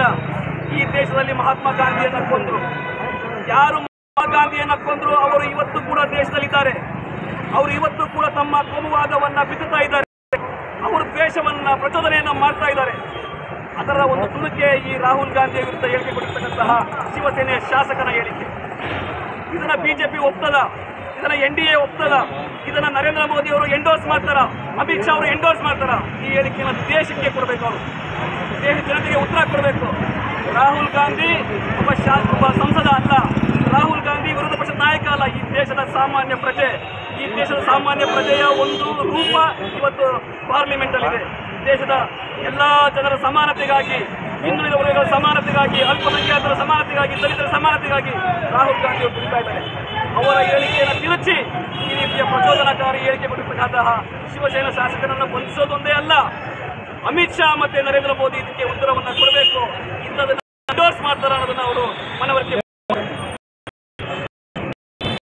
ವರ್ಷದಿಂದ ಈ ದೇಶದಲ್ಲಿ ಮಹಾತ್ಮ ಗಾಂಧಿಯನ್ನು ಕೊಂದರು. ಯಾರು ಮಹಾತ್ಮ ಗಾಂಧಿಯನ್ನು ಕೊಂದರು ಅವರು ಇವತ್ತು ಕೂಡ ದೇಶದಲ್ಲಿದ್ದಾರೆ. ಅವರು ಇವತ್ತು ಕೂಡ ತಮ್ಮ ಕೋಮುವಾದವನ್ನ ಬಿತ್ತುತ್ತಾ ಇದ್ದಾರೆ. ಅವರು ದ್ವೇಷವನ್ನ ಪ್ರಚೋದನೆಯನ್ನ ಮಾಡ್ತಾ ಇದ್ದಾರೆ. ಅದರ ಒಂದು ತುಣುಕೆ ಈ ರಾಹುಲ್ ಗಾಂಧಿಯ ವಿರುದ್ಧ ಹೇಳಿಕೆ ಕೊಟ್ಟಿರ್ತಕ್ಕಂತಹ ಶಿವಸೇನೆಯ ಶಾಸಕನ ಹೇಳಿಕೆ. ಇದನ್ನ ಬಿಜೆಪಿ ಒಪ್ತದ, ಇದನ್ನ NDA ಒಪ್ತದ, ಇದನ್ನ ನರೇಂದ್ರ ಮೋದಿ ಅವರು ಎಂಡೋರ್ಸ್ ಮಾಡ್ತಾರ, ಅಮಿತ್ ಶಾ ಅವರು ಎಂಡೋರ್ಸ್ ಮಾಡ್ತಾರ. ಈ ಹೇಳಿಕೆಯನ್ನು ದೇಶಕ್ಕೆ ಕೊಡಬೇಕು, ಅವರು ದೇಶ ಜನತೆಗೆ ಉತ್ತರ ಕೊಡಬೇಕು. ರಾಹುಲ್ ಗಾಂಧಿ ಒಬ್ಬ ಸಂಸದ ಅಲ್ಲ, ರಾಹುಲ್ ಗಾಂಧಿ ವಿರೋಧ ಪಕ್ಷದ ನಾಯಕ ಅಲ್ಲ. ಈ ದೇಶದ ಸಾಮಾನ್ಯ ಪ್ರಜೆ, ಈ ದೇಶದ ಸಾಮಾನ್ಯ ಪ್ರಜೆಯ ಒಂದು ರೂಪ ಇವತ್ತು ಪಾರ್ಲಿಮೆಂಟ್ ಅಲ್ಲಿದೆ. ದೇಶದ ಎಲ್ಲ ಜನರ ಸಮಾನತೆಗಾಗಿ, ಹಿಂದುಳಿದ ವರ್ಗಗಳ ಸಮಾನತೆಗಾಗಿ, ಅಲ್ಪಸಂಖ್ಯಾತರ ಸಮಾನತೆಗಾಗಿ, ದಲಿತರ ಸಮಾನತೆಗಾಗಿ ರಾಹುಲ್ ಗಾಂಧಿ ಅವರು ದುಡಿತಾ ಇದ್ದಾರೆ. ಅವರ ಹೇಳಿಕೆಯನ್ನು ತಿರುಚಿ ಈ ರೀತಿಯ ಪ್ರಚೋದನಕಾರಿ ಹೇಳಿಕೆ ಕೊಟ್ಟಿರ್ತಕ್ಕಂತಹ ಶಿವಸೇನಾ ಶಾಸಕರನ್ನು ಬಂಧಿಸೋದೊಂದೇ ಅಲ್ಲ, ಅಮಿತ್ ಶಾ ಮತ್ತೆ ನರೇಂದ್ರ ಮೋದಿ ಇದಕ್ಕೆ ಉತ್ತರವನ್ನು ಕೊಡಬೇಕು. ಇಂಥದನ್ನು ಎಂಡೋರ್ಸ್ ಮಾಡ್ತಾರೆ ಅನ್ನೋದನ್ನು ಅವರು ಮನವರಿಕೆ